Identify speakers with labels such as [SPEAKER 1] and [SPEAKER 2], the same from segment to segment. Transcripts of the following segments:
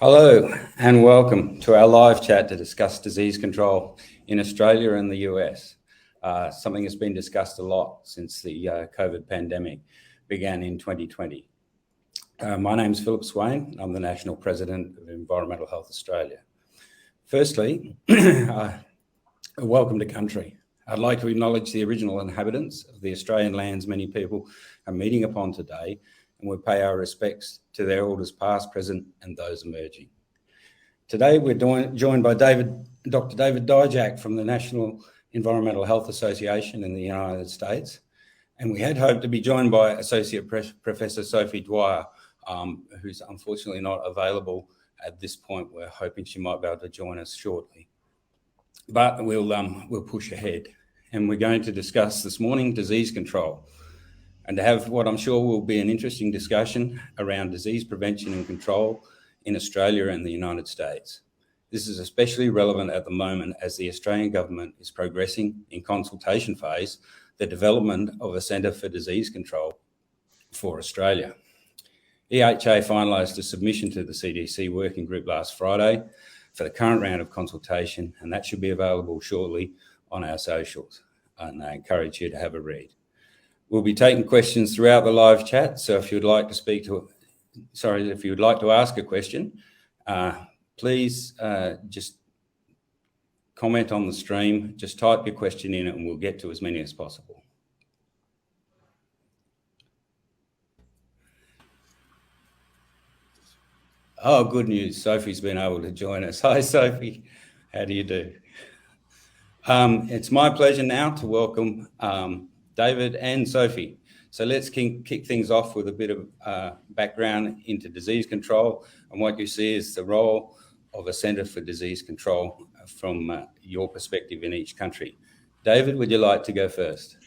[SPEAKER 1] Hello and welcome to our live chat to discuss disease control in Australia and the US. Something that's been discussed a lot since the COVID pandemic began in 2020. My name's Philip Swain. I'm the National President of Environmental Health Australia. Firstly, welcome to country. I'd like to acknowledge the original inhabitants of the Australian lands many people are meeting upon today, and we pay our respects to their elders past, present, and those emerging. Today, we're joined by Dr. David Dyjack from the National Environmental Health Association in the United States, and we had hoped to be joined by Associate Professor Sophie Dwyer, who's unfortunately not available at this point. We're hoping she might be able to join us shortly, but we'll push ahead. And we're going to discuss this morning disease control, and to have what I'm sure will be an interesting discussion around disease prevention and control in Australia and the United States. This is especially relevant at the moment as the Australian government is progressing in consultation phase the development of a Centre for Disease Control for Australia. NEHA finalised a submission to the CDC working group last Friday for the current round of consultation, and that should be available shortly on our socials, and I encourage you to have a read. We'll be taking questions throughout the live chat, so if you'd like to ask a question, please just comment on the stream, just type your question in and we'll get to as many as possible. Oh, good news, Sophie's been able to join us. Hi, Sophie, how do you do? It's my pleasure now to welcome David and Sophie. So let's kick things off with a bit of background into disease control, and what you see is the role of a Centre for Disease Control from your perspective in each country. David, would you like to go first?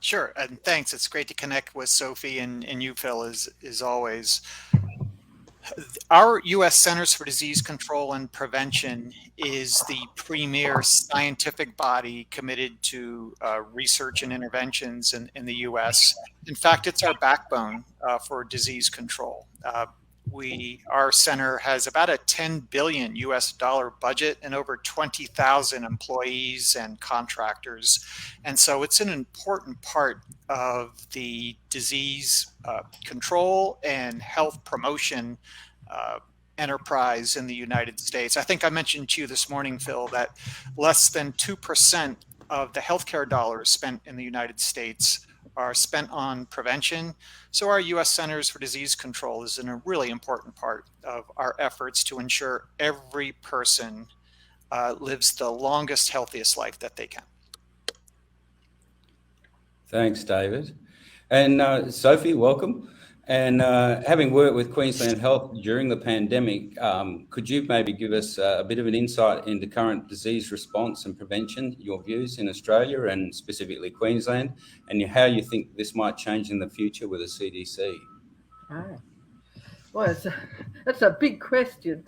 [SPEAKER 2] Sure, and thanks. It's great to connect with Sophie and you, Phil, as always. Our U.S. Centers for Disease Control and Prevention is the premier scientific body committed to research and interventions in the U.S. In fact, it's our backbone for disease control. Our center has about a $10 billion budget and over 20,000 employees and contractors. And so it's an important part of the disease control and health promotion enterprise in the United States. I think I mentioned to you this morning, Phil, that less than 2% of the healthcare dollars spent in the United States are spent on prevention. So our U.S. Centers for Disease Control is a really important part of our efforts to ensure every person lives the longest, healthiest life that they can.
[SPEAKER 1] Thanks, David. And Sophie, welcome. And having worked with Queensland Health during the pandemic, could you maybe give us a bit of an insight into current disease response and prevention, your views in Australia and specifically Queensland, and how you think this might change in the future with the CDC?
[SPEAKER 3] Oh. Well, that's a big question.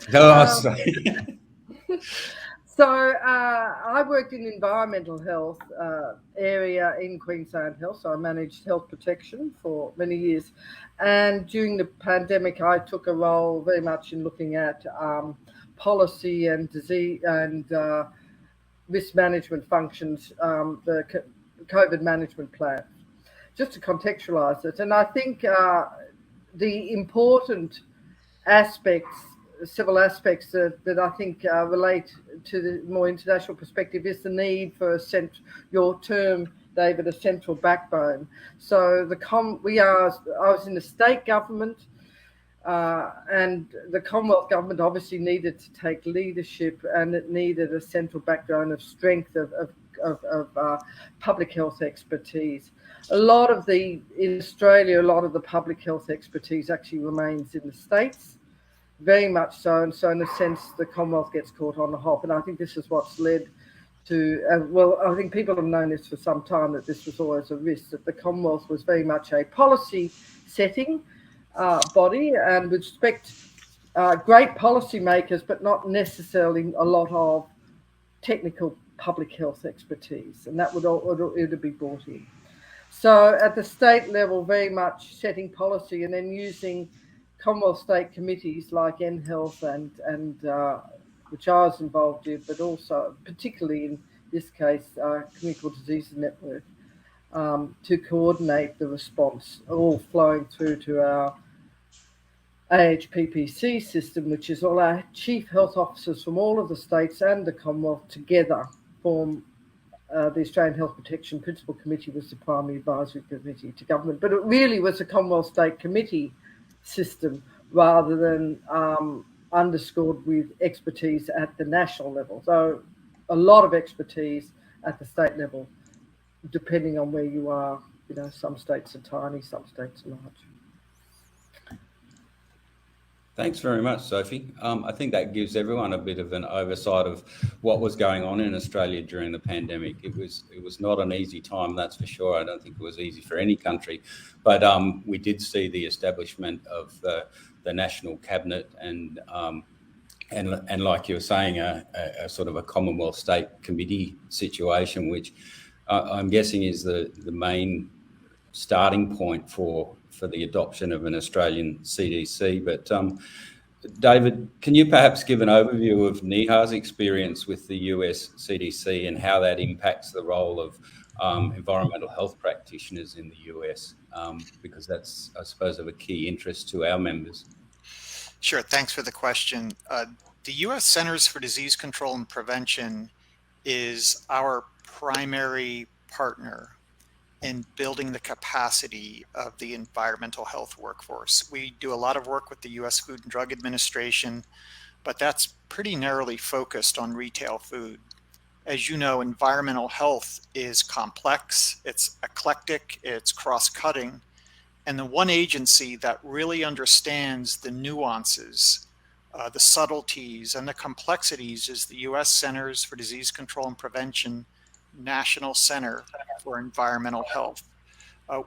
[SPEAKER 3] So I worked in environmental health area in Queensland Health, so I managed health protection for many years. And during the pandemic, I took a role very much in looking at policy and disease and risk management functions, the COVID management plan, just to contextualise it. And I think the important aspects, several aspects that I think relate to the more international perspective is the need for your term, David, a central backbone. So I was in the state government, and the Commonwealth government obviously needed to take leadership, and it needed a central backbone of strength of public health expertise. In Australia, a lot of the public health expertise actually remains in the states. Very much so, and so in a sense the Commonwealth gets caught on the hop, and I think this is what's led to, I think people have known this for some time, that this was always a risk, that the Commonwealth was very much a policy setting body and would expect great policy makers, but not necessarily a lot of technical public health expertise, and that would be brought in. So at the state level, very much setting policy and then using Commonwealth state committees like NHealth and which I was involved in, but also particularly in this case, Communicable Disease Network, to coordinate the response, all flowing through to our AHPPC system, which is all our chief health officers from all of the states and the Commonwealth together form the Australian Health Protection Principal Committee, was the primary advisory committee to government. But it really was a Commonwealth State Committee system rather than underscored with expertise at the national level. So a lot of expertise at the state level, depending on where you are. You know, some states are tiny, some states are large.
[SPEAKER 1] Thanks very much, Sophie. I think that gives everyone a bit of an oversight of what was going on in Australia during the pandemic. It was not an easy time, that's for sure. I don't think it was easy for any country, but we did see the establishment of the National Cabinet and like you were saying, a sort of a Commonwealth State Committee situation, which I'm guessing is the main starting point for the adoption of an Australian CDC. But David, can you perhaps give an overview of NEHA's experience with the US CDC and how that impacts the role of environmental health practitioners in the US? Because that's, I suppose, of a key interest to our members.
[SPEAKER 2] Sure, thanks for the question. The US Centers for Disease Control and Prevention is our primary partner in building the capacity of the environmental health workforce. We do a lot of work with the US Food and Drug Administration, but that's pretty narrowly focused on retail food. As you know, environmental health is complex, it's eclectic, it's cross-cutting, and the one agency that really understands the nuances, the subtleties, and the complexities is the US Centers for Disease Control and Prevention National Center for Environmental Health.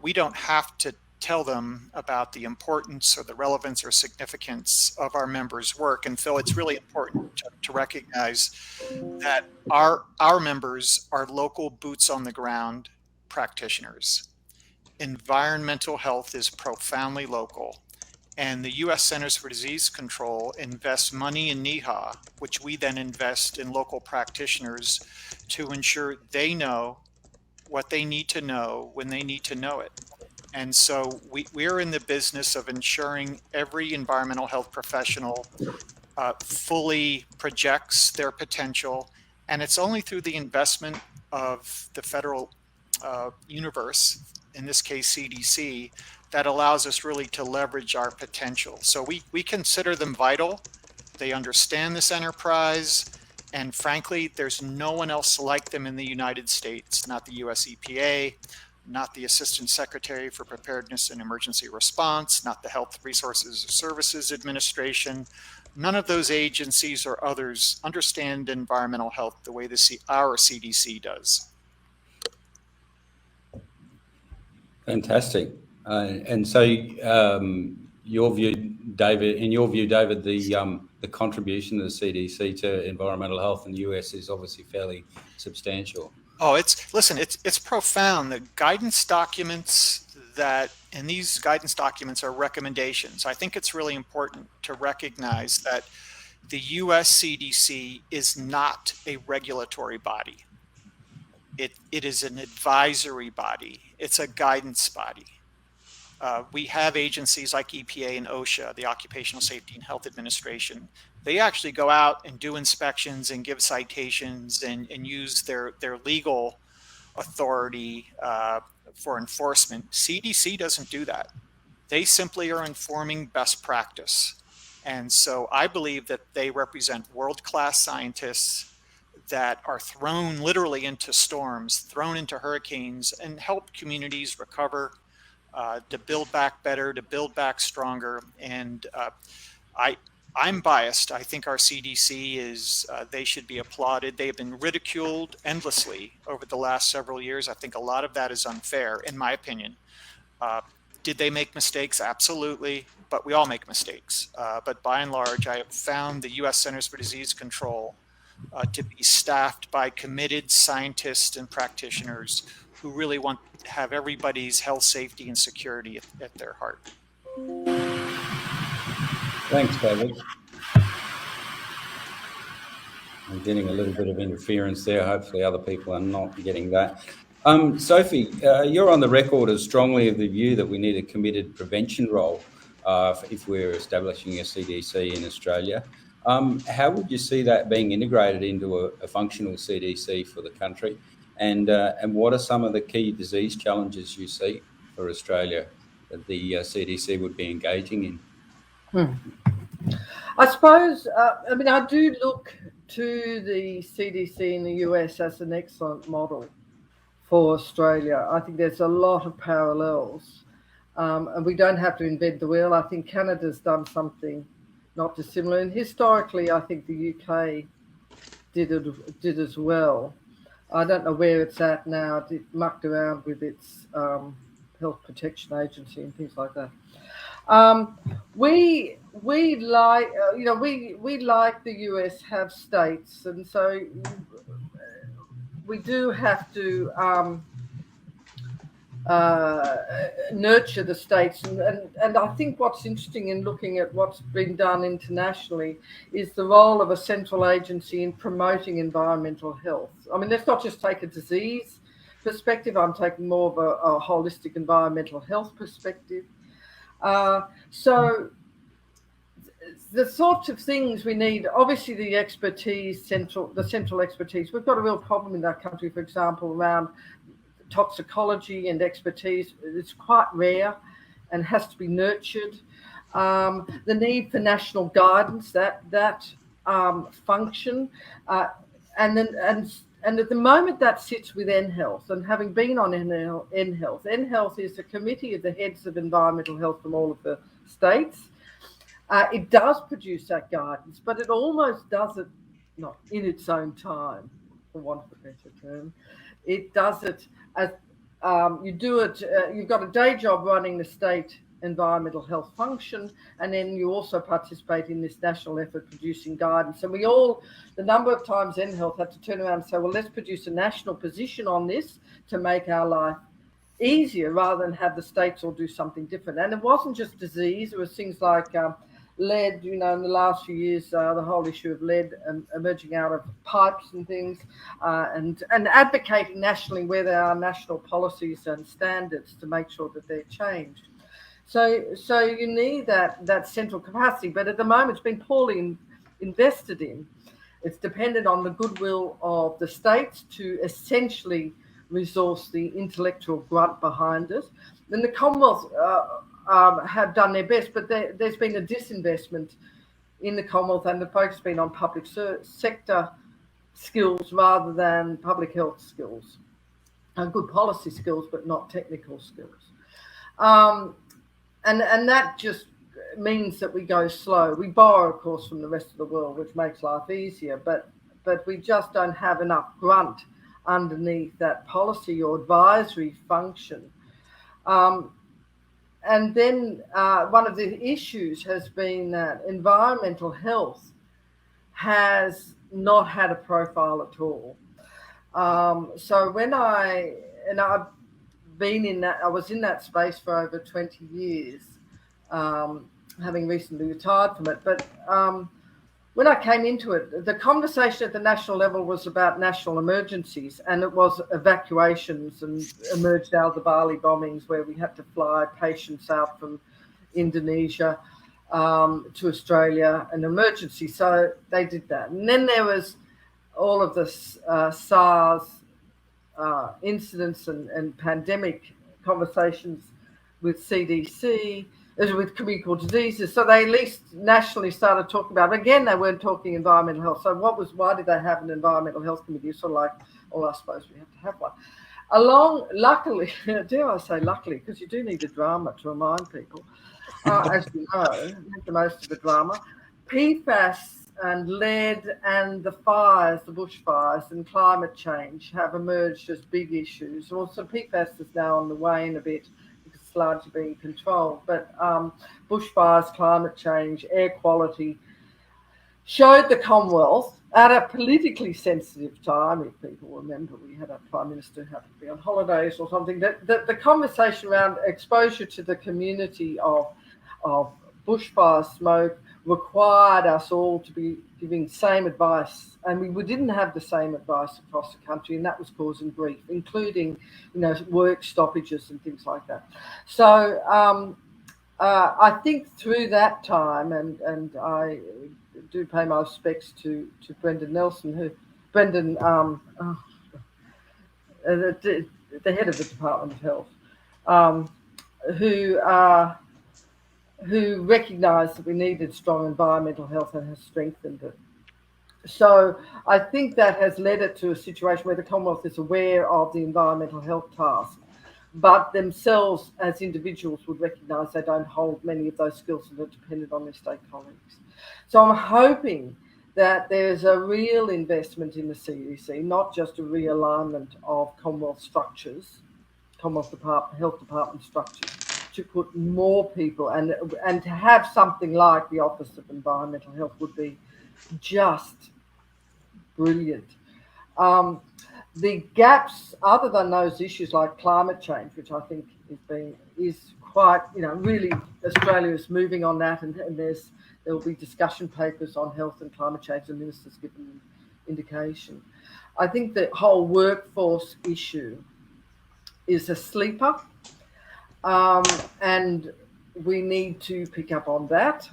[SPEAKER 2] We don't have to tell them about the importance or the relevance or significance of our members' work. And Phil, it's really important to recognize that our members are local boots on the ground practitioners. Environmental health is profoundly local. And the US Centers for Disease Control invests money in NEHA, which we then invest in local practitioners to ensure they know what they need to know when they need to know it. And so we're in the business of ensuring every environmental health professional fully projects their potential. And it's only through the investment of the federal universe, in this case CDC, that allows us really to leverage our potential. So we consider them vital. They understand this enterprise. And frankly, there's no one else like them in the United States, not the US EPA, not the Assistant Secretary for Preparedness and Emergency Response, not the Health Resources Services Administration. None of those agencies or others understand environmental health the way our CDC does.
[SPEAKER 1] Fantastic. And so your view, David, the contribution of the CDC to environmental health in the US is obviously fairly substantial.
[SPEAKER 2] Oh, it's profound. The guidance documents and these guidance documents are recommendations. I think it's really important to recognize that the US CDC is not a regulatory body. It is an advisory body. It's a guidance body. We have agencies like EPA and OSHA, the Occupational Safety and Health Administration. They actually go out and do inspections and give citations and use their legal authority for enforcement. CDC doesn't do that. They simply are informing best practice. And so I believe that they represent world-class scientists that are thrown literally into storms, thrown into hurricanes, and help communities recover, to build back better, to build back stronger. And I'm biased. I think our CDC they should be applauded. They have been ridiculed endlessly over the last several years. I think a lot of that is unfair, in my opinion. Did they make mistakes? Absolutely, but we all make mistakes. But by and large, I have found the US Centers for Disease Control to be staffed by committed scientists and practitioners who really want to have everybody's health, safety, and security at their heart.
[SPEAKER 1] Thanks, David. I'm getting a little bit of interference there. Hopefully other people are not getting that. Sophie, you're on the record as strongly of the view that we need a committed prevention role if we're establishing a CDC in Australia. How would you see that being integrated into a functional CDC for the country? And what are some of the key disease challenges you see for Australia that the CDC would be engaging in?
[SPEAKER 3] I suppose, I do look to the CDC in the US as an excellent model for Australia. I think there's a lot of parallels, and we don't have to invent the wheel. I think Canada's done something not dissimilar, and historically I think the UK did as well. I don't know where it's at now. It mucked around with its health protection agency and things like that. We like we like the US have states, and so we do have to nurture the states, and I think what's interesting in looking at what's been done internationally is the role of a central agency in promoting environmental health. I mean, let's not just take a disease perspective. I'm taking more of a holistic environmental health perspective. So the sorts of things we need, obviously the expertise, the central expertise. We've got a real problem in our country, for example, around toxicology and expertise. It's quite rare and has to be nurtured. The need for national guidance, that function, and at the moment that sits with NHealth. And having been on NHealth is a committee of the heads of environmental health from all of the states. It does produce that guidance, but it almost does it not in its own time, for want of a better term. It does it as you do it. You've got a day job running the state environmental health function, and then you also participate in this national effort producing guidance. And the number of times NHealth had to turn around and say, well, let's produce a national position on this to make our life easier rather than have the states all do something different. And it wasn't just disease. It was things like lead, in the last few years, the whole issue of lead emerging out of pipes and things, and advocating nationally where there are national policies and standards to make sure that they're changed. So you need that central capacity, but at the moment it's been poorly invested in. It's dependent on the goodwill of the states to essentially resource the intellectual grunt behind it. And the Commonwealth have done their best, but there's been a disinvestment in the Commonwealth, and the focus has been on public sector skills rather than public health skills, good policy skills, but not technical skills. And that just means that we go slow. We borrow, of course, from the rest of the world, which makes life easier, but we just don't have enough grunt underneath that policy or advisory function. And then one of the issues has been that environmental health has not had a profile at all. So I've been in that, I was in that space for over 20 years, having recently retired from it. But when I came into it, the conversation at the national level was about national emergencies, and it was evacuations and emerged out of the Bali bombings where we had to fly patients out from Indonesia to Australia, an emergency. So they did that. And then there was all of this SARS incidents and pandemic conversations with CDC, with communicable diseases. So they at least nationally started talking about it. Again, they weren't talking environmental health. So why did they have an environmental health committee? Sort of like, I suppose we have to have one. Luckily, dare I say luckily, because you do need the drama to remind people, as you know, make the most of the drama. PFAS and lead and the fires, the bushfires and climate change have emerged as big issues. Also, PFAS is now on the wane a bit because it's largely being controlled. But bushfires, climate change, air quality showed the Commonwealth at a politically sensitive time, if people remember, we had a Prime Minister who happened to be on holidays or something, that the conversation around exposure to the community of bushfire smoke required us all to be giving same advice, and we didn't have the same advice across the country, and that was causing grief, including, work stoppages and things like that. So I think through that time, and I do pay my respects to Brendan Nelson, the head of the Department of Health, who recognised that we needed strong environmental health and has strengthened it. So I think that has led it to a situation where the Commonwealth is aware of the environmental health task, but themselves as individuals would recognise they don't hold many of those skills and are dependent on their state colleagues. So I'm hoping that there's a real investment in the CDC, not just a realignment of Commonwealth structures, Commonwealth Health Department structures, to put more people and to have something like the Office of Environmental Health would be just brilliant. The gaps, other than those issues like climate change, which I think is quite, really Australia is moving on that, and there will be discussion papers on health and climate change, and ministers given an indication. I think the whole workforce issue is a sleeper, and we need to pick up on that.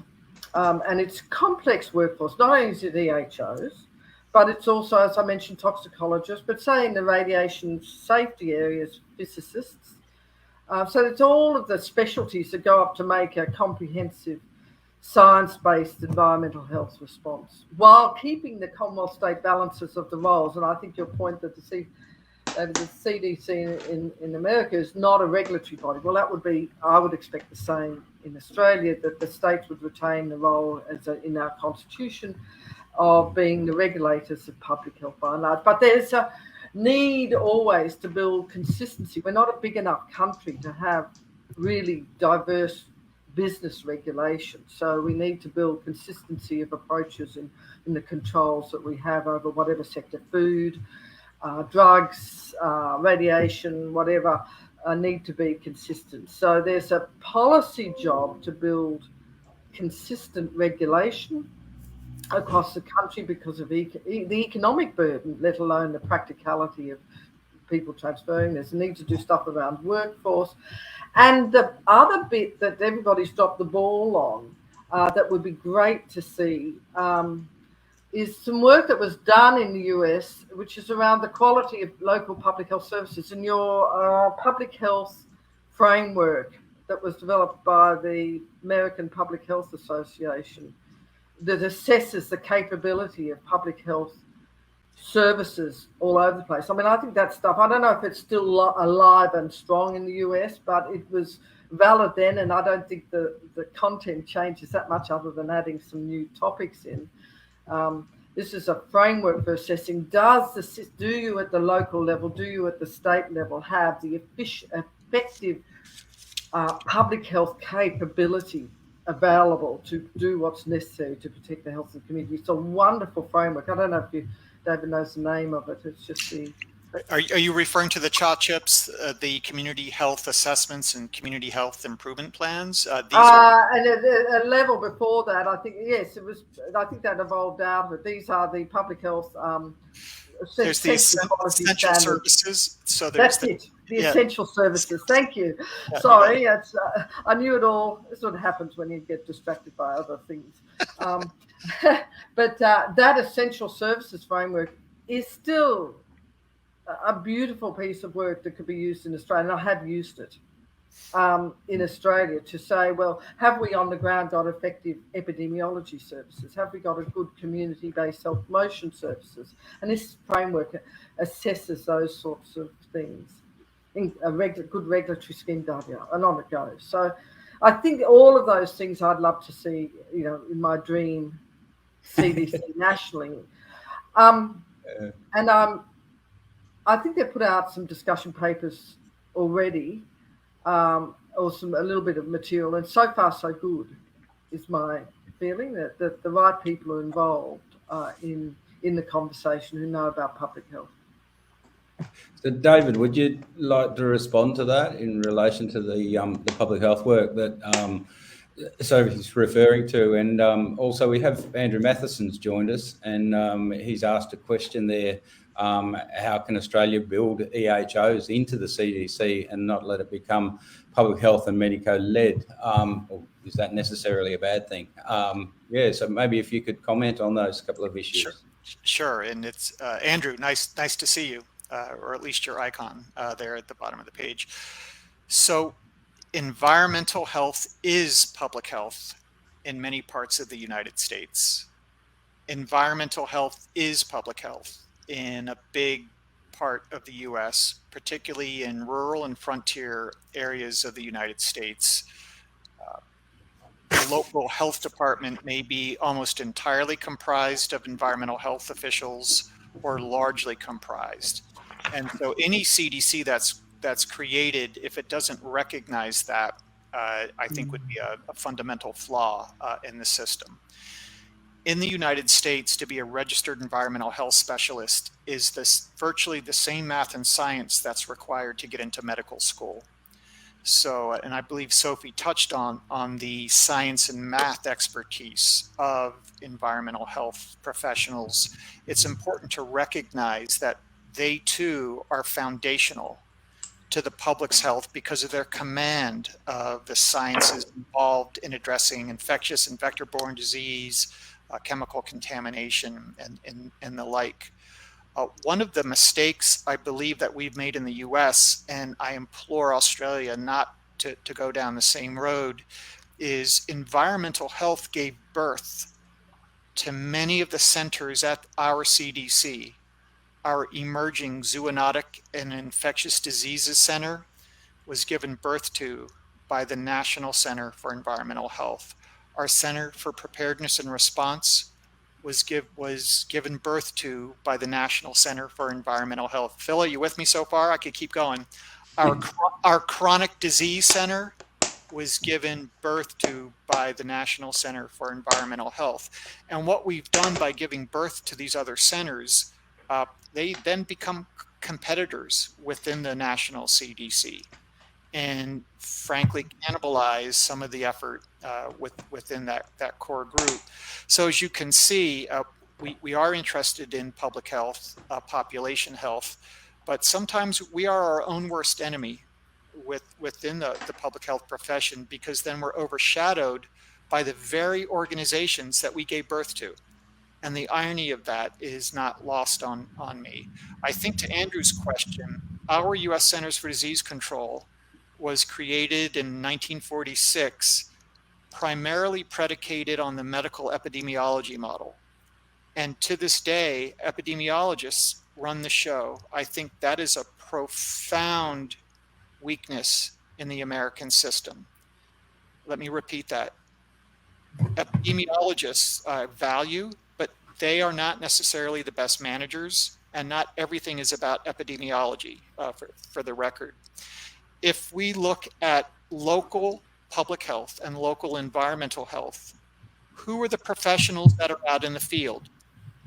[SPEAKER 3] And it's complex workforce. Not only is it EHOs, but it's also, as I mentioned, toxicologists, but say in the radiation safety areas, physicists. So it's all of the specialties that go up to make a comprehensive science-based environmental health response, while keeping the Commonwealth state balances of the roles. And I think your point that the CDC in America is not a regulatory body. Well, that would be, I would expect the same in Australia, that the states would retain the role in our constitution of being the regulators of public health by and large. But there's a need always to build consistency. We're not a big enough country to have really diverse business regulation. So we need to build consistency of approaches in the controls that we have over whatever sector, food, drugs, radiation, whatever, need to be consistent. So there's a policy job to build consistent regulation across the country because of the economic burden, let alone the practicality of people transferring. There's a need to do stuff around workforce. And the other bit that everybody's dropped the ball on that would be great to see is some work that was done in the US, which is around the quality of local public health services. And your public health framework that was developed by the American Public Health Association that assesses the capability of public health services all over the place. I mean, I think that stuff, I don't know if it's still alive and strong in the US, but it was valid then, and I don't think the content changes that much other than adding some new topics in. This is a framework for assessing, do you at the local level, do you at the state level have the effective public health capability available to do what's necessary to protect the health of the community? It's a wonderful framework. I don't know if David knows the name of it. It's just the...
[SPEAKER 2] Are you referring to the CHOP-CHIPs, the community health assessments and community health improvement plans?
[SPEAKER 3] And a level before that, I think, yes, it was. I think that evolved out of it. These are the public health.
[SPEAKER 2] There's the essential services. So there's
[SPEAKER 3] the essential services. Thank you. Sorry, I knew it all. It sort of happens when you get distracted by other things. But that essential services framework is still a beautiful piece of work that could be used in Australia, and I have used it in Australia to say, well, have we on the ground got effective epidemiology services? Have we got a good community-based health promotion services? And this framework assesses those sorts of things. A good regulatory scheme data, and on it goes. So I think all of those things I'd love to see, in my dream CDC nationally. I think they've put out some discussion papers already, or a little bit of material, and so far so good is my feeling that the right people are involved in the conversation who know about public health.
[SPEAKER 1] So, David, would you like to respond to that in relation to the public health work that Sophie's referring to. And also we have Andrew Matheson's joined us, and he's asked a question there. How can Australia build EHOs into the CDC and not let it become public health and medico-led? Or is that necessarily a bad thing? Yeah, so maybe if you could comment on those couple of issues.
[SPEAKER 2] Sure. And it's Andrew, nice to see you, or at least your icon there at the bottom of the page. So environmental health is public health in many parts of the United States. Environmental health is public health in a big part of the US, particularly in rural and frontier areas of the United States. The local health department may be almost entirely comprised of environmental health officials or largely comprised. And so any CDC that's created, if it doesn't recognize that, I think would be a fundamental flaw in the system. In the United States, to be a registered environmental health specialist is virtually the same math and science that's required to get into medical school. So, and I believe Sophie touched on the science and math expertise of environmental health professionals. It's important to recognize that they too are foundational to the public's health because of their command of the sciences involved in addressing infectious and vector-borne disease, chemical contamination, and the like. One of the mistakes I believe that we've made in the US, and I implore Australia not to go down the same road, is environmental health gave birth to many of the centers at our CDC. Our emerging zoonotic and infectious diseases center was given birth to by the National Center for Environmental Health. Our Center for Preparedness and Response was given birth to by the National Center for Environmental Health. Phil, are you with me so far? I could keep going. Our Chronic Disease Center was given birth to by the National Center for Environmental Health. And what we've done by giving birth to these other centers, they then become competitors within the national CDC and frankly cannibalize some of the effort within that core group. So as you can see, we are interested in public health, population health, but sometimes we are our own worst enemy within the public health profession, because then we're overshadowed by the very organizations that we gave birth to. And the irony of that is not lost on me. I think to Andrew's question, our U.S. Centers for Disease Control was created in 1946, primarily predicated on the medical epidemiology model. And to this day, epidemiologists run the show. I think that is a profound weakness in the American system. Let me repeat that. Epidemiologists value, but they are not necessarily the best managers, and not everything is about epidemiology, for the record. If we look at local public health and local environmental health, who are the professionals that are out in the field?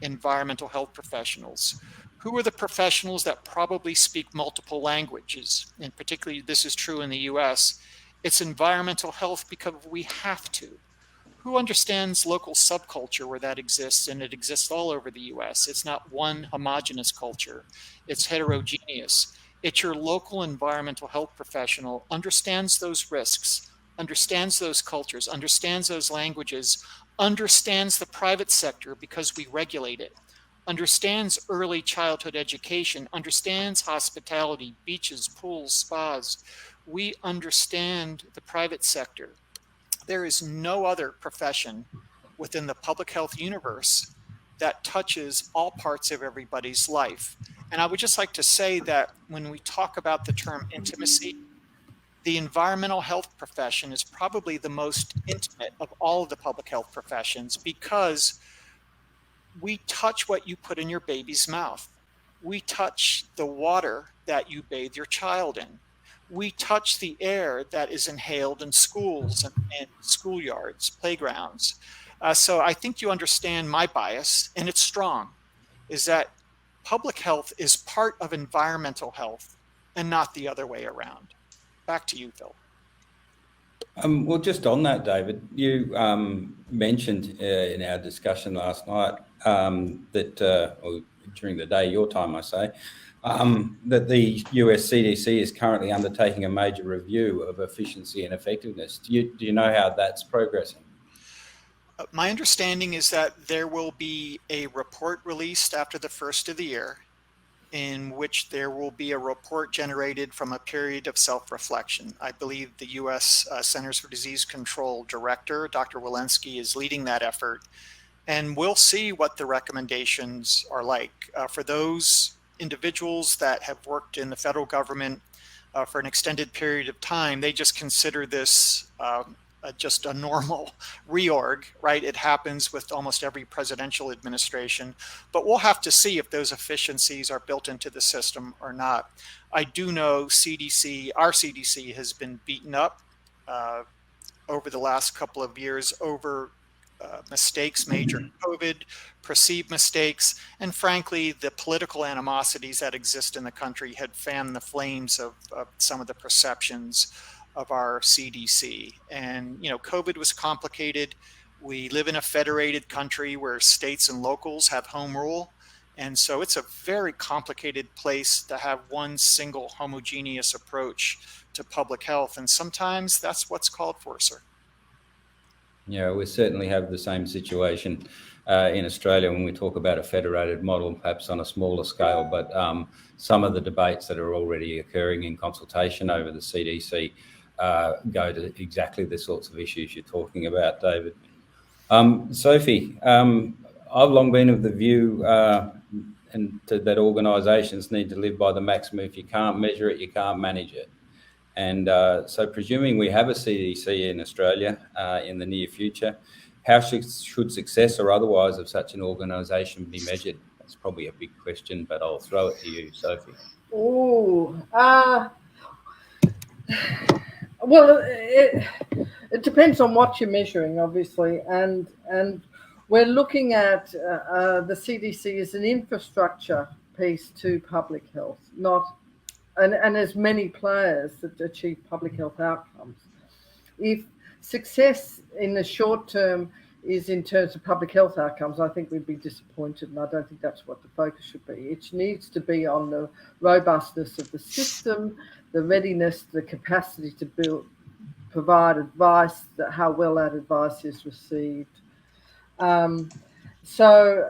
[SPEAKER 2] Environmental health professionals. Who are the professionals that probably speak multiple languages? And particularly this is true in the US. It's environmental health because we have to. Who understands local subculture where that exists? And it exists all over the US. It's not one homogeneous culture. It's heterogeneous. It's your local environmental health professional understands those risks, understands those cultures, understands those languages, understands the private sector because we regulate it, understands early childhood education, understands hospitality, beaches, pools, spas. We understand the private sector. There is no other profession within the public health universe that touches all parts of everybody's life. And I would just like to say that when we talk about the term intimacy, the environmental health profession is probably the most intimate of all of the public health professions, because we touch what you put in your baby's mouth. We touch the water that you bathe your child in. We touch the air that is inhaled in schools and schoolyards, playgrounds. So I think you understand my bias, and it's strong, is that public health is part of environmental health and not the other way around. Back to you, Phil.
[SPEAKER 1] Well, just on that, David, you mentioned in our discussion last night that, or during the day, your time, I say, that the US CDC is currently undertaking a major review of efficiency and effectiveness. Do you know how that's progressing?
[SPEAKER 2] My understanding is that there will be a report released after the first of the year, in which there will be a report generated from a period of self-reflection. I believe the U.S. Centers for Disease Control Director, Dr. Walensky, is leading that effort, and we'll see what the recommendations are like. For those individuals that have worked in the federal government for an extended period of time, they just consider this just a normal reorg, right? It happens with almost every presidential administration, but we'll have to see if those efficiencies are built into the system or not. I do know our CDC has been beaten up over the last couple of years over mistakes made during COVID, perceived mistakes, and frankly, the political animosities that exist in the country had fanned the flames of some of the perceptions of our CDC. And, you know, COVID was complicated. We live in a federated country where states and locals have home rule. And so it's a very complicated place to have one single homogeneous approach to public health. And sometimes that's what's called for, sir.
[SPEAKER 1] Yeah, we certainly have the same situation in Australia when we talk about a federated model, perhaps on a smaller scale, but some of the debates that are already occurring in consultation over the CDC go to exactly the sorts of issues you're talking about, David. Sophie, I've long been of the view that organisations need to live by the maxim: if you can't measure it, you can't manage it. And so presuming we have a CDC in Australia in the near future, how should success or otherwise of such an organisation be measured? That's probably a big question, but I'll throw it to you, Sophie.
[SPEAKER 3] Well, it depends on what you're measuring, obviously, and we're looking at the CDC as an infrastructure piece to public health, and there's many players that achieve public health outcomes. If success in the short term is in terms of public health outcomes, I think we'd be disappointed, and I don't think that's what the focus should be. It needs to be on the robustness of the system, the readiness, the capacity to provide advice, how well that advice is received. So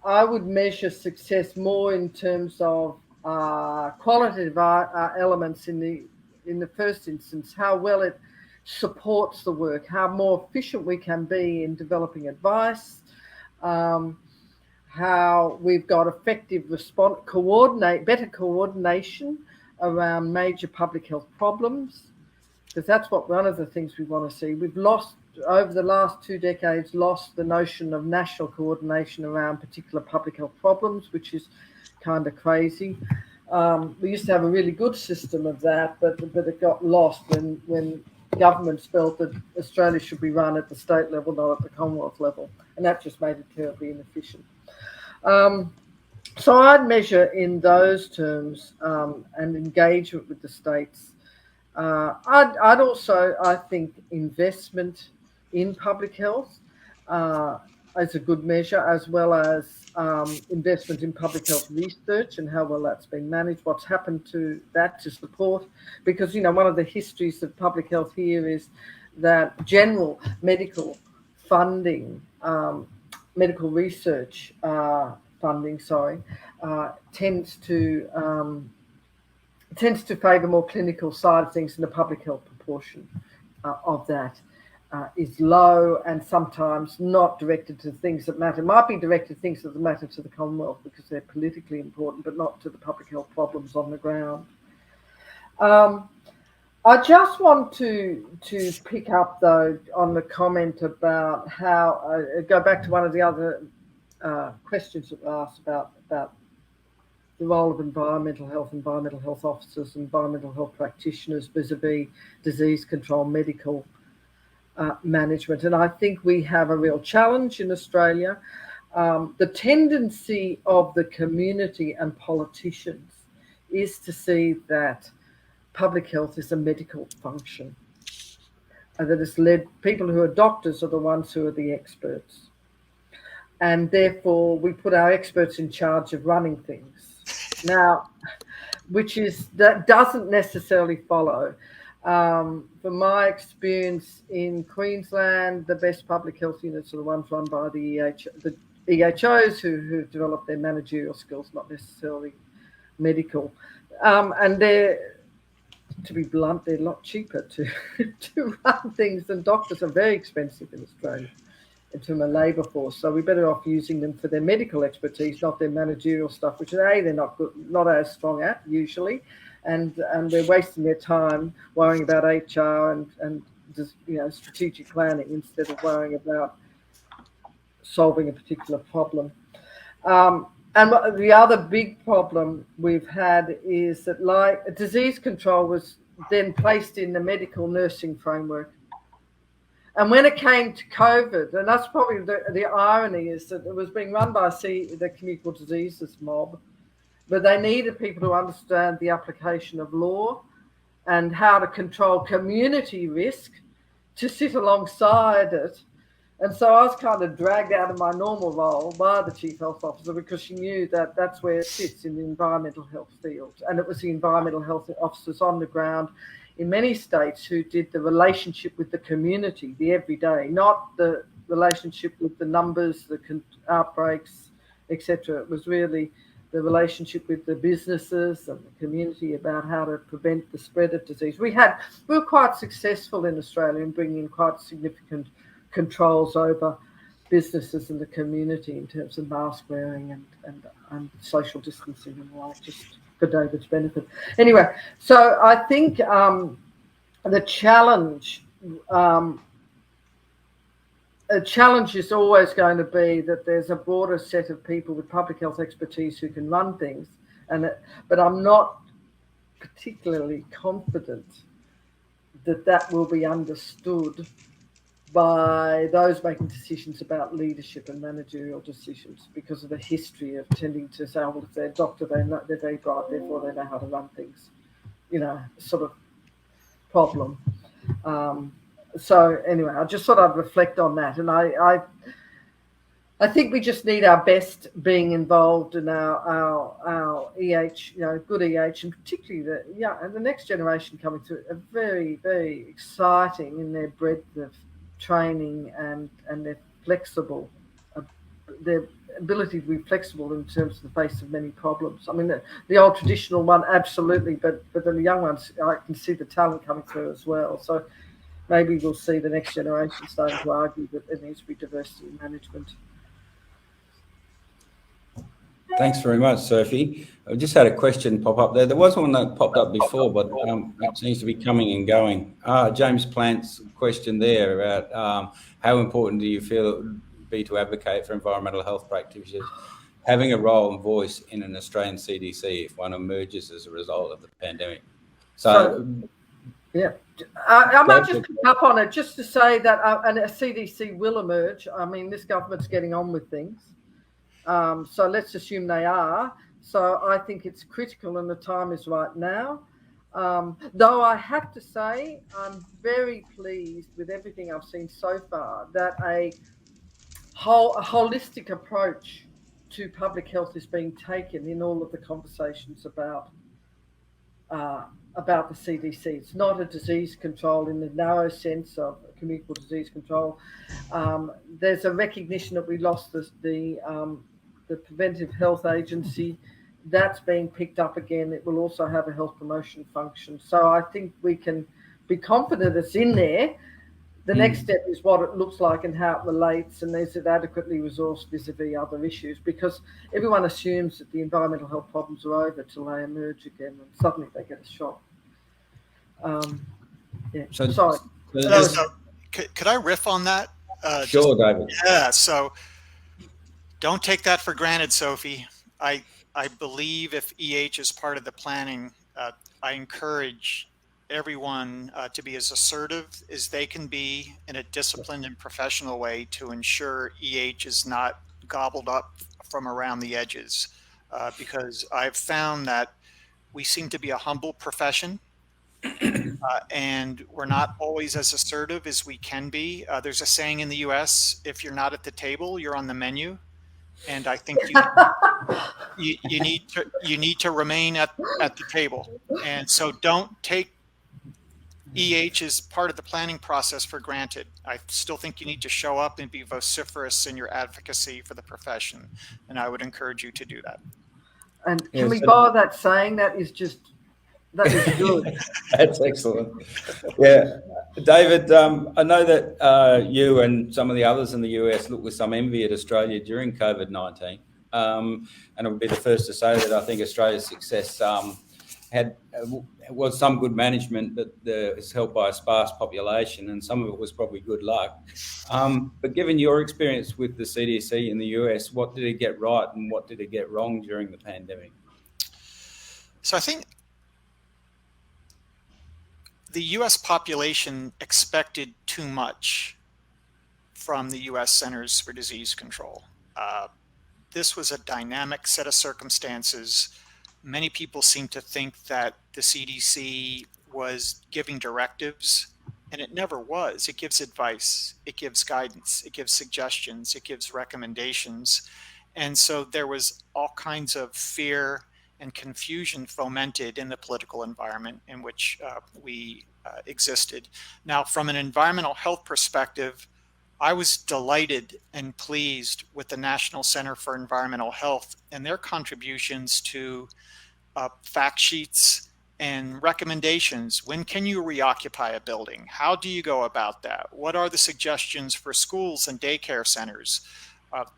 [SPEAKER 3] I would measure success more in terms of qualitative elements in the first instance, how well it supports the work, how more efficient we can be in developing advice, how we've got effective better coordination around major public health problems, because that's one of the things we want to see. We've lost, over the last 2 decades, the notion of national coordination around particular public health problems, which is kind of crazy. We used to have a really good system of that, but it got lost when governments felt that Australia should be run at the state level, not at the Commonwealth level, and that just made it terribly inefficient. So I'd measure in those terms and engagement with the states. I'd also, I think, investment in public health as a good measure, as well as investment in public health research and how well that's been managed, what's happened to that to support. Because, you know, one of the histories of public health here is that general medical funding, medical research funding, tends to favour more clinical side of things, and the public health proportion of that is low, and sometimes not directed to things that matter. It might be directed to things that matter to the Commonwealth because they're politically important, but not to the public health problems on the ground. I just want to pick up, though, on the comment about how, go back to one of the other questions that were asked about the role of environmental health officers, environmental health practitioners vis-a-vis disease control, medical management. And I think we have a real challenge in Australia. The tendency of the community and politicians is to see that public health is a medical function. that has led people who are doctors are the ones who are the experts. And therefore, we put our experts in charge of running things. Now, that doesn't necessarily follow. From my experience in Queensland, the best public health units are the ones run by the EHOs who've developed their managerial skills, not necessarily medical. And they're, to be blunt, they're a lot cheaper to run things than doctors are very expensive in Australia in terms of labour force. So we're better off using them for their medical expertise, not their managerial stuff, which they're not good, not as strong at usually, and they're wasting their time worrying about HR and just, strategic planning instead of worrying about solving a particular problem. And the other big problem we've had is that, like, disease control was then placed in the medical nursing framework. And when it came to COVID, and that's probably the irony, is that it was being run by the communicable diseases mob, but they needed people to understand the application of law and how to control community risk to sit alongside it. And so I was kind of dragged out of my normal role by the Chief Health Officer because she knew that that's where it sits in the environmental health field. And it was the environmental health officers on the ground in many states who did the relationship with the community, the everyday, not the relationship with the numbers, the outbreaks, etc. It was really the relationship with the businesses and the community about how to prevent the spread of disease. We were quite successful in Australia in bringing in quite significant controls over businesses in the community in terms of mask wearing and social distancing and all, just for David's benefit. Anyway, so I think the challenge is always going to be that there's a broader set of people with public health expertise who can run things, but I'm not particularly confident that will be understood by those making decisions about leadership and managerial decisions because of the history of tending to say, well, if they're a doctor, they're very bright, therefore they know how to run things, sort of problem. So anyway, I just thought I'd reflect on that. And I think we just need our best being involved in our EH, good EH, and particularly the next generation coming through are very, very exciting in their breadth of training and they're flexible, their ability to be flexible in terms of the face of many problems. I mean, the old traditional one, absolutely, but the young ones, I can see the talent coming through as well. So maybe we'll see the next generation starting to argue that there needs to be diversity in management.
[SPEAKER 1] Thanks very much, Sophie. I just had a question pop up there. There was one that popped up before, but it seems to be coming and going. James Plant's question there about how important do you feel it would be to advocate for environmental health practitioners having a role and voice in an Australian CDC if one emerges as a result of the pandemic? So
[SPEAKER 3] yeah, I might just pick up on it just to say that a CDC will emerge. I mean, this government's getting on with things. So let's assume they are. So I think it's critical and the time is right now. Though I have to say, I'm very pleased with everything I've seen so far, that a holistic approach to public health is being taken in all of the conversations about the CDC. It's not a disease control in the narrow sense of communicable disease control. There's a recognition that we lost the Preventive Health Agency. That's being picked up again. It will also have a health promotion function. So I think we can be confident it's in there. The next step is what it looks like and how it relates, and is it adequately resourced vis-a-vis other issues, because everyone assumes that the environmental health problems are over till they emerge again and suddenly they get a shock. Sorry.
[SPEAKER 2] Could I riff on that?
[SPEAKER 1] Sure, David.
[SPEAKER 2] Yeah, so don't take that for granted, Sophie. I believe if EH is part of the planning, I encourage everyone to be as assertive as they can be in a disciplined and professional way to ensure EH is not gobbled up from around the edges. Because I've found that we seem to be a humble profession. and we're not always as assertive as we can be. There's a saying in the US, if you're not at the table, you're on the menu. And I think you need to remain at the table. And so don't take EH as part of the planning process for granted. I still think you need to show up and be vociferous in your advocacy for the profession. And I would encourage you to do that.
[SPEAKER 3] And can we borrow that saying? That is good.
[SPEAKER 1] That's excellent. Yeah. David, I know that you and some of the others in the US look with some envy at Australia during COVID-19. And I would be the first to say that I think Australia's success was some good management, but it's helped by a sparse population, and some of it was probably good luck. But given your experience with the CDC in the US, what did it get right and what did it get wrong during the pandemic?
[SPEAKER 2] So I think the US population expected too much from the US Centers for Disease Control. This was a dynamic set of circumstances. Many people seem to think that the CDC was giving directives, and it never was. It gives advice, it gives guidance, it gives suggestions, it gives recommendations. And so there was all kinds of fear and confusion fomented in the political environment in which we existed. Now, from an environmental health perspective, I was delighted and pleased with the National Center for Environmental Health and their contributions to fact sheets and recommendations. When can you reoccupy a building? How do you go about that? What are the suggestions for schools and daycare centers?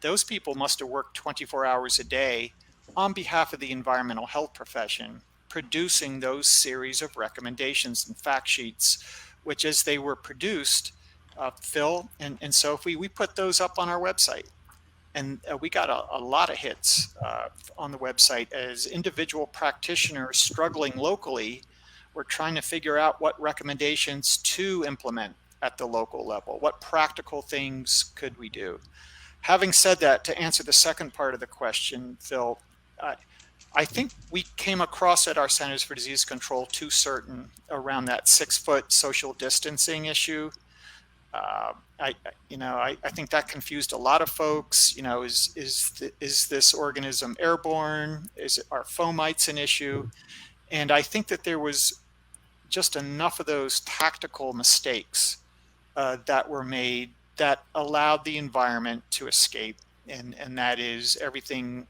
[SPEAKER 2] Those people must have worked 24 hours a day on behalf of the environmental health profession, producing those series of recommendations and fact sheets, which as they were produced, Phil and Sophie, we put those up on our website. And we got a lot of hits on the website as individual practitioners struggling locally were trying to figure out what recommendations to implement at the local level. What practical things could we do? Having said that, to answer the second part of the question, Phil, I think we came across at our Centers for Disease Control too certain around that 6-foot social distancing issue. I think that confused a lot of folks. You know, is this organism airborne? Are fomites an issue? And I think that there was just enough of those tactical mistakes that were made that allowed the environment to escape, and that is everything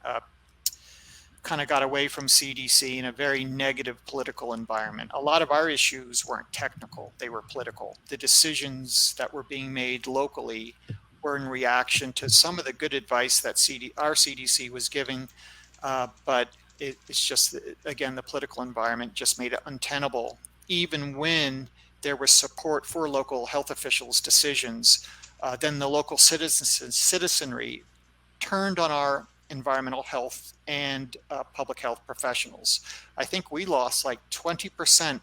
[SPEAKER 2] kind of got away from CDC in a very negative political environment. A lot of our issues weren't technical, they were political. The decisions that were being made locally were in reaction to some of the good advice that our CDC was giving, but it's just, again, the political environment just made it untenable. Even when there was support for local health officials' decisions, then the local citizenry turned on our environmental health and public health professionals. I think we lost like 20%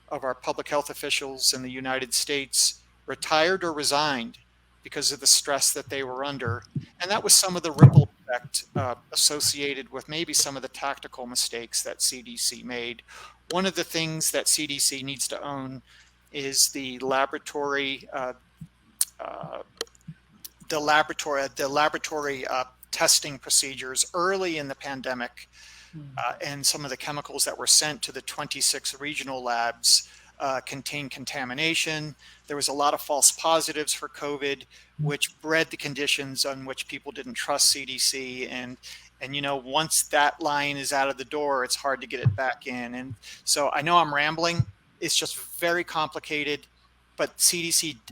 [SPEAKER 2] of our public health officials in the United States retired or resigned because of the stress that they were under. And that was some of the ripple effect associated with maybe some of the tactical mistakes that CDC made. One of the things that CDC needs to own is the laboratory testing procedures early in the pandemic, and some of the chemicals that were sent to the 26 regional labs contained contamination. There was a lot of false positives for COVID, which bred the conditions on which people didn't trust CDC. And you know, once that line is out of the door, it's hard to get it back in. And so I know I'm rambling. It's just very complicated, but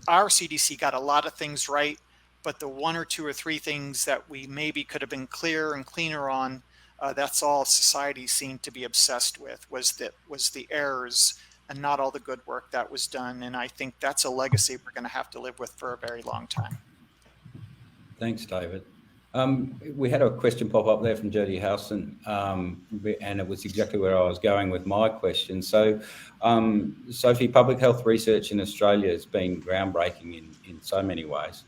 [SPEAKER 2] our CDC got a lot of things right. But the 1 or 2 or 3 things that we maybe could have been clearer and cleaner on, that's all society seemed to be obsessed with, was the errors and not all the good work that was done. And I think that's a legacy we're going to have to live with for a very long time.
[SPEAKER 1] Thanks, David. We had a question pop up there from Jody Howson, and it was exactly where I was going with my question. So, Sophie, public health research in Australia has been groundbreaking in so many ways.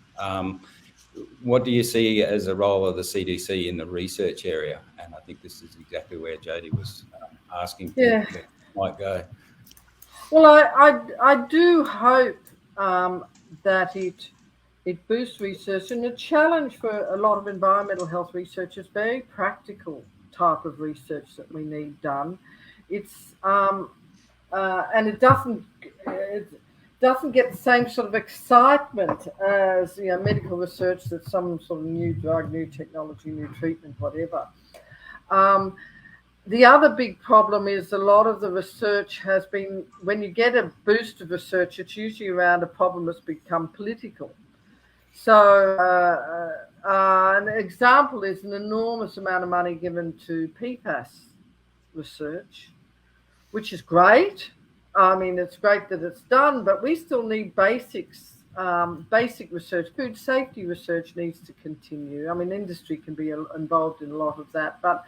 [SPEAKER 1] What do you see as a role of the CDC in the research area? And I think this is exactly where Jody was asking might go.
[SPEAKER 3] Well, I do hope that it boosts research, and the challenge for a lot of environmental health research is very practical type of research that we need done. It's and it doesn't get the same sort of excitement as medical research, that's some sort of new drug, new technology, new treatment, whatever. The other big problem is a lot of the research has been, when you get a boost of research, it's usually around a problem that's become political. So an example is an enormous amount of money given to PFAS research, which is great. I mean, it's great that it's done, but we still need basics, basic research. Food safety research needs to continue. I mean, industry can be involved in a lot of that, but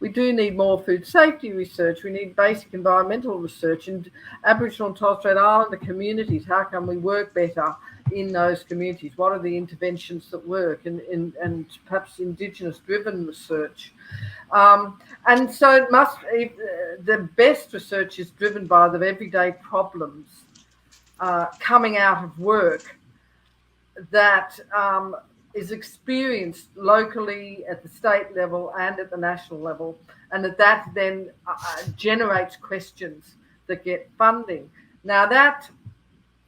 [SPEAKER 3] we do need more food safety research. We need basic environmental research. And Aboriginal and Torres Strait Islander communities, how can we work better in those communities? What are the interventions that work? And perhaps Indigenous driven research. And so it must, the best research is driven by the everyday problems coming out of work that is experienced locally at the state level and at the national level, and that then generates questions that get funding. Now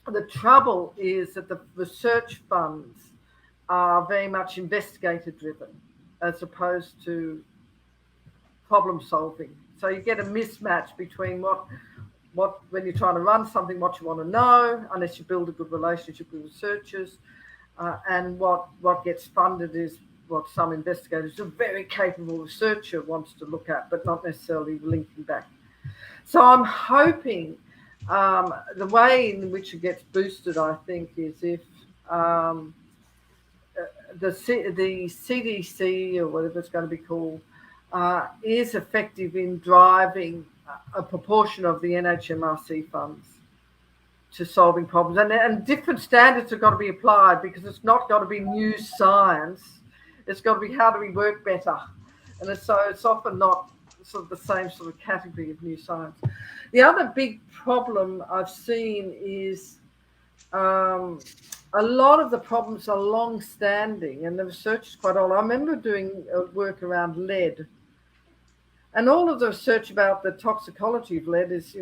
[SPEAKER 3] the trouble is that the research funds are very much investigator driven as opposed to problem solving. So you get a mismatch between what when you're trying to run something, what you want to know, unless you build a good relationship with researchers, and what gets funded is what some investigators, a very capable researcher, wants to look at, but not necessarily linking back. So I'm hoping the way in which it gets boosted, I think, is if the CDC, or whatever it's going to be called, is effective in driving a proportion of the NHMRC funds to solving problems, and different standards have got to be applied, because it's not got to be new science. It's got to be how do we work better, and it's often not sort of the same sort of category of new science. The other big problem I've seen is a lot of the problems are long-standing, and the research is quite old. I remember doing work around lead, and all of the research about the toxicology of lead is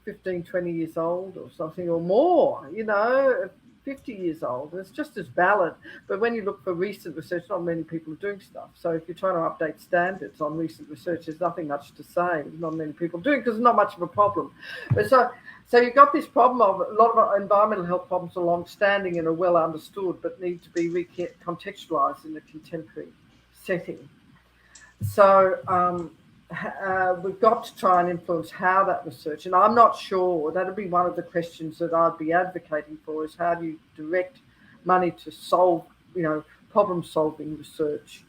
[SPEAKER 3] 15, 20 years old or something, or more, 50 years old. And it's just as valid. But when you look for recent research, not many people are doing stuff. So if you're trying to update standards on recent research, there's nothing much to say. There's not many people doing it because it's not much of a problem. But so you've got this problem of a lot of environmental health problems are long-standing and are well understood, but need to be recontextualized in a contemporary setting. So we've got to try and influence how that research, and I'm not sure, that'll be one of the questions that I'd be advocating for, is how do you direct money to solve, problem solving research,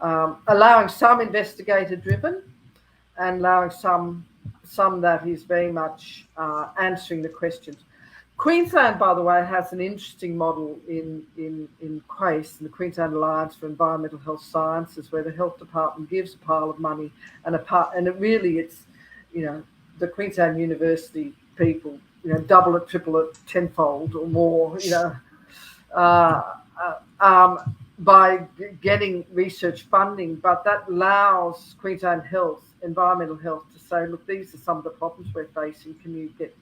[SPEAKER 3] allowing some investigator driven and allowing some that is very much answering the questions. Queensland, by the way, has an interesting model in QACE, the Queensland Alliance for Environmental Health Sciences, where the health department gives a pile of money and it's the Queensland University people, double it, triple it, tenfold or more, by getting research funding. But that allows Queensland Health, Environmental Health, to say, look, these are some of the problems we're facing. Can you get,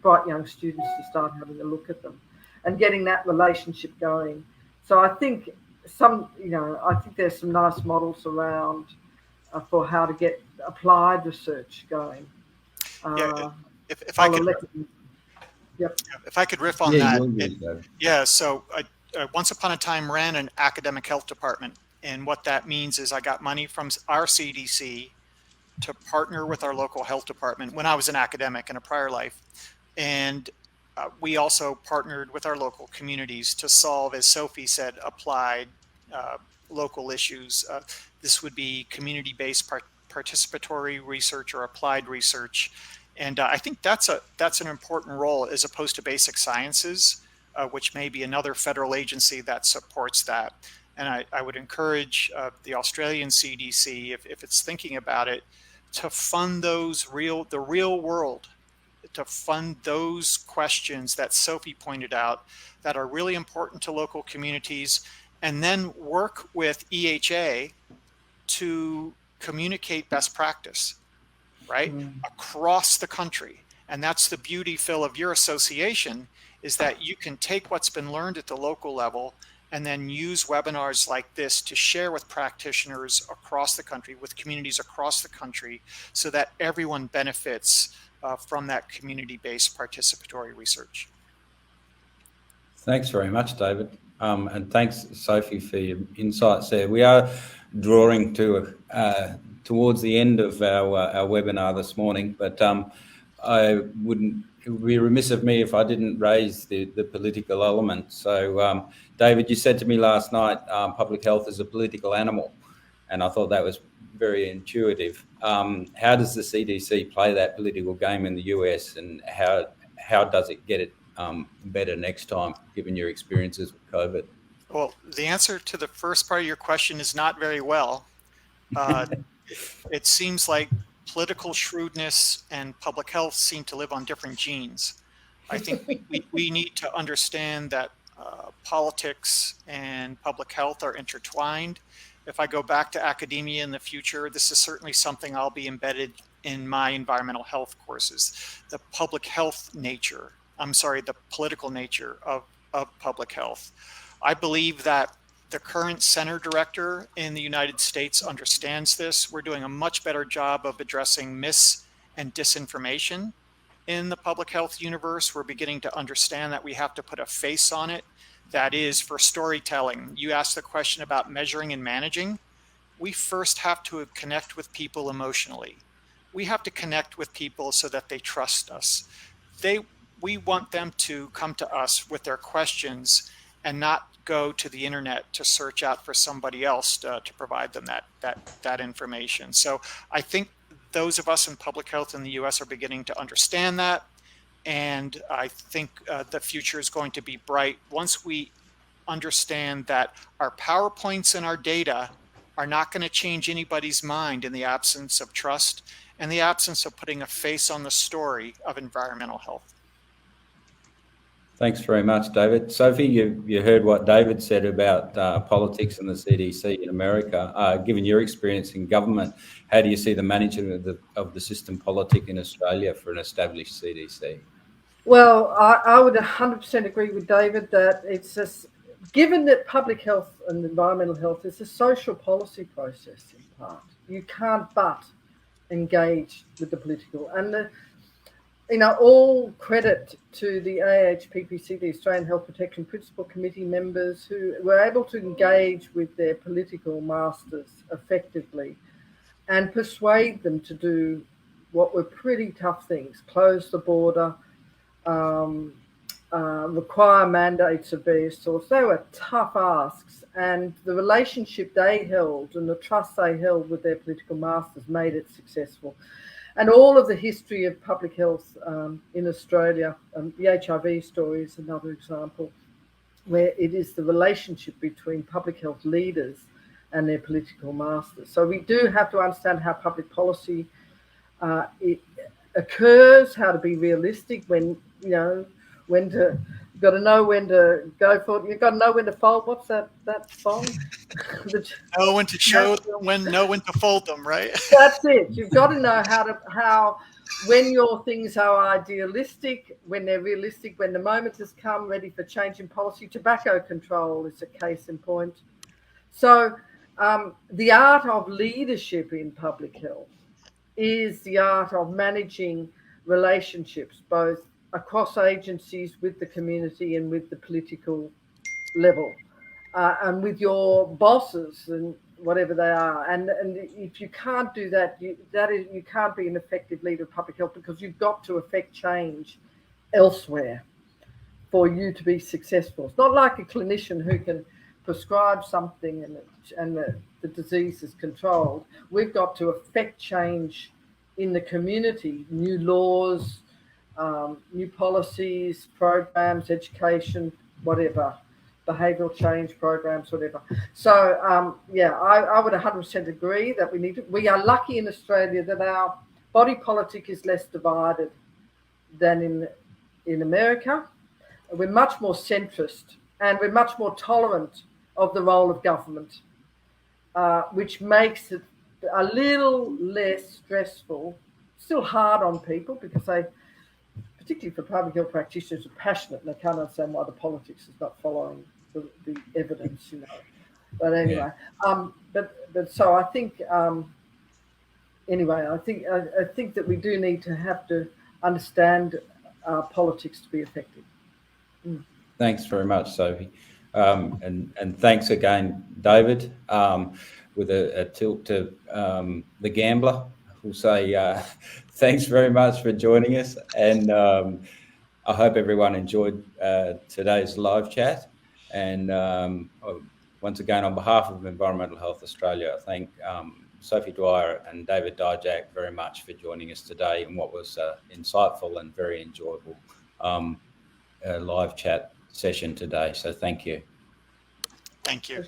[SPEAKER 3] bright young students to start having a look at them and getting that relationship going. So I think there's some nice models around for how to get applied research going.
[SPEAKER 2] If I could riff on that. So I once upon a time ran an academic health department, and what that means is I got money from our CDC to partner with our local health department when I was an academic in a prior life. And we also partnered with our local communities to solve, as Sophie said, applied local issues. This would be community-based participatory research or applied research. And I think that's an important role, as opposed to basic sciences, which may be another federal agency that supports that. And I would encourage the Australian CDC, if it's thinking about it, to fund the real world, to fund those questions that Sophie pointed out that are really important to local communities, and then work with EHA to communicate best practice, right? Across the country. And that's the beauty, Phil, of your association, is that you can take what's been learned at the local level and then use webinars like this to share with practitioners across the country, with communities across the country, so that everyone benefits from that community-based participatory research.
[SPEAKER 1] Thanks very much, David. And thanks, Sophie, for your insights there. We are drawing towards the end of our webinar this morning, but it would be remiss of me if I didn't raise the political element. So, David, you said to me last night, public health is a political animal, and I thought that was very intuitive. How does the CDC play that political game in the US, and how does it get it better next time, given your experiences with COVID?
[SPEAKER 2] Well, the answer to the first part of your question is not very well. It seems like political shrewdness and public health seem to live on different genes. I think we need to understand that politics and public health are intertwined. If I go back to academia in the future, this is certainly something I'll be embedded in my environmental health courses. The political nature of public health. I believe that the current center director in the United States understands this. We're doing a much better job of addressing mis and disinformation in the public health universe. We're beginning to understand that we have to put a face on it. That is, for storytelling. You asked the question about measuring and managing. We first have to connect with people emotionally. We have to connect with people so that they trust us. We want them to come to us with their questions and not go to the internet to search out for somebody else to provide them that information. So I think those of us in public health in the US are beginning to understand that. And I think the future is going to be bright once we understand that our PowerPoints and our data are not going to change anybody's mind in the absence of trust and the absence of putting a face on the story of environmental health.
[SPEAKER 1] Thanks very much, David. Sophie, you heard what David said about politics and the CDC in America. Given your experience in government, how do you see the management of the system politic in Australia for an established CDC?
[SPEAKER 3] Well, I would 100% agree with David that it's just, given that public health and environmental health is a social policy process in part, you can't but engage with the political. And all credit to the AHPPC, the Australian Health Protection Principal Committee members, who were able to engage with their political masters effectively and persuade them to do what were pretty tough things: close the border, require mandates of various sorts. They were tough asks, and the relationship they held and the trust they held with their political masters made it successful. And all of the history of public health in Australia, the HIV story is another example, where it is the relationship between public health leaders and their political masters. So we do have to understand how public policy it occurs, how to be realistic, when to. You've got to know when to go for it. You've got to know when to fold. What's that song?
[SPEAKER 2] Know when to show them, know when to fold them, right?
[SPEAKER 3] That's it. You've got to know when your things are idealistic, when they're realistic, when the moment has come, ready for change in policy. Tobacco control is a case in point. So the art of leadership in public health is the art of managing relationships, both across agencies, with the community and with the political level, and with your bosses and whatever they are. And if you can't do that, you can't be an effective leader of public health, because you've got to affect change elsewhere for you to be successful. It's not like a clinician who can prescribe something and the disease is controlled. We've got to affect change in the community, new laws, new policies, programs, education, whatever, behavioural change programs, whatever. So yeah, I would 100% agree that we are lucky in Australia that our body politic is less divided than in America. We're much more centrist, and we're much more tolerant of the role of government, which makes it a little less stressful. Still hard on people because they, particularly for public health practitioners, are passionate and they can't understand why the politics is not following the evidence, you know. But anyway, but so I think anyway, I think that we do need to have to understand politics to be effective.
[SPEAKER 1] Thanks very much, Sophie, and thanks again, David. With a tilt to the gambler, we'll say thanks very much for joining us, and I hope everyone enjoyed today's live chat. And once again, on behalf of Environmental Health Australia, I thank Sophie Dwyer and David Dyjack very much for joining us today in what was insightful and very enjoyable live chat session today. So thank you.
[SPEAKER 2] Thank you.